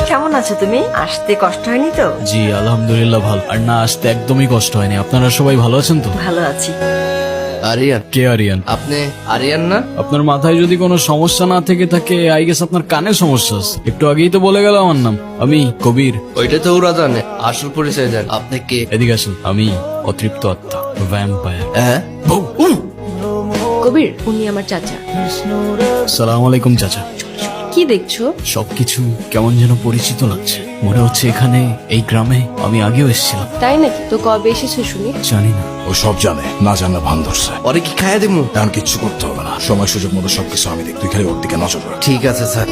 কেমন আছো তুমি? আসতে কষ্ট হয়নি তো? জি আলহামদুলিল্লাহ ভালো। আর না আসতে একদমই কষ্ট হয়নি। আপনারা সবাই ভালো আছেন তো? ভালো আছি। আরিয়ান, কে আরিয়ান? আপনি আরিয়ান না? আপনার মাথায় যদি কোনো সমস্যা না থেকে থাকে আই গেস আপনার কানে সমস্যা আছে। একটু আগেই তো বলে গেল আমার নাম। আমি কবির। ওইটা তো ওরা জানে, আসল পরিচয় দেন। আপনি কে? এদিকে আসুন। আমি অতৃপ্ত আত্মা, ভ্যাম্পায়ার। হ্যাঁ, কবির, উনি আমার চাচা। আসসালামু আলাইকুম চাচা। কি দেখছো? সবকিছু কেমন যেন পরিচিত লাগছে। মনে হচ্ছে এখানে এই গ্রামে আমি আগেও এসেছিলাম। তাই নাকি? তো কবে এসেছো শুনি? জানি না। ও সব জানে, না জানলে ভান ধরছে। ওরে কি খাইয়া দিমু? এখন কিচ্ছু করতে হবে না, সময় সুযোগ মতো সবকিছু আমি দেখ, তুই খালি ওর দিকে নজর রাখ। ঠিক আছে স্যার।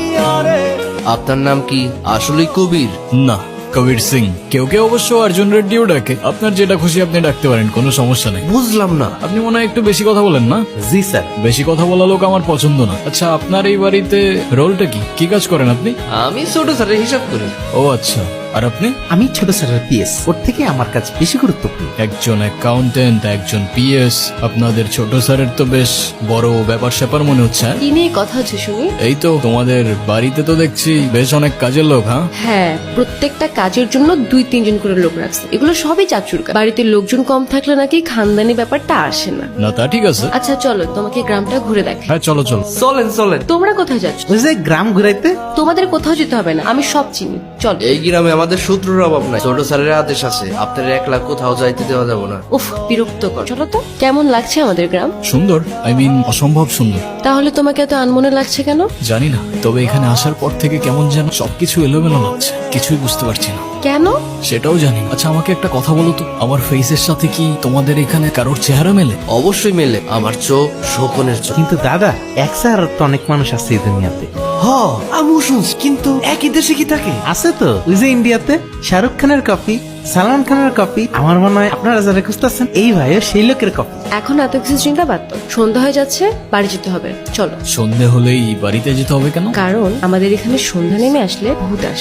আপনার নাম কি আসলেই কবির? না, কবির সিং। কেউ কেউ অবশ্য অর্জুন রেড্ডিও ডাকে। আপনার যেটা খুশি আপনি ডাকতে পারেন, কোনো সমস্যা নেই। বুঝলাম না। আপনি মনে হয় একটু বেশি কথা বলেন না? জি স্যার। বেশি কথা বলা লোক আমার পছন্দ না। আচ্ছা, আপনার এই বাড়িতে রোলটা কি? কি কাজ করেন আপনি? আমি ছোট স্যারের হিসাব করি। ও আচ্ছা। আর আপনি? আমি ছোট স্যারের পিএস, ওর থেকে আমার কাজ বেশি গুরুত্বপূর্ণ। একজন অ্যাকাউন্টেন্ট, একজন পিএস। আপনাদের ছোট স্যারের তো বেশ বড় ব্যাপার স্যাপার মনে হচ্ছে। হ্যাঁ? কি নিয়ে কথা হচ্ছে শুনি? এই তো তোমাদের বাড়িতে তো দেখছি বেশ অনেক কাজের লোক। হ্যাঁ, হ্যাঁ, প্রত্যেকটা কাজের জন্য 2-3 জন করে লোক রাখছে। এগুলো সবই চাচুর কাজ। বাড়িতে লোকজন কম থাকলে নাকি খানদানি ব্যাপারটা আসে না। না তা ঠিক আছে। আচ্ছা চলো, তোমাকে গ্রামটা ঘুরে দেখাই। হ্যাঁ চলো চলো। চলেন চলেন। তোমরা কোথায় যাচ্ছ? ওই যে গ্রাম ঘুরাইতে। তোমাদের কোথাও যেতে হবে না, আমি সব চিনি। চলো। এই গ্রামে আমাদের শত্রুর অভাব নাই। ছোট স্যারের আদেশ আছে, আপনার 1 লাখ কোথাও যাইতে দেওয়া যাবো না। উফ, বিরক্ত কর। চলো তো। কেমন লাগছে আমাদের গ্রাম? সুন্দর, আই মিন অসম্ভব সুন্দর। তাহলে তোমাকে এত আনমনে লাগছে কেন? জানি না, তবে এখানে আসার পর থেকে কেমন যেন সবকিছু এলোমেলো লাগছে। কিছুই বুঝতে পারছি না। কেন? সেটাও জানি না। আচ্ছা আমাকে একটা কথা বলো তো, আমার ফেসের সাথে কি তোমাদের এখানে কারোর চেহারা মেলে? অবশ্যই মেলে। আমার চোখ শকুনের চোখ। কিন্তু দাদা, এক স্যার তো অনেক মানুষ আছে এই দুনিয়াতে। হ, আমি শুনছি, কিন্তু একই দেশে কি থাকে? আছে তো, ওই যে ইন্ডিয়াতে শাহরুখ খানের কপি, সালমান খানের কপি। আমার মনে হয় আপনারা যারা খুঁজতেছেন এই ভাইও সেই লোকের কপি। এখন এত কিছু চিন্তা বাদ দাও। সন্ধ্যা হয়ে যাচ্ছে, বাড়ি যেতে হবে। চলো। সন্ধে হলেই বাড়িতে যেতে হবে কেন? কারণ আমাদের এখানে সন্ধ্যা নেমে আসলে ভূত আসে।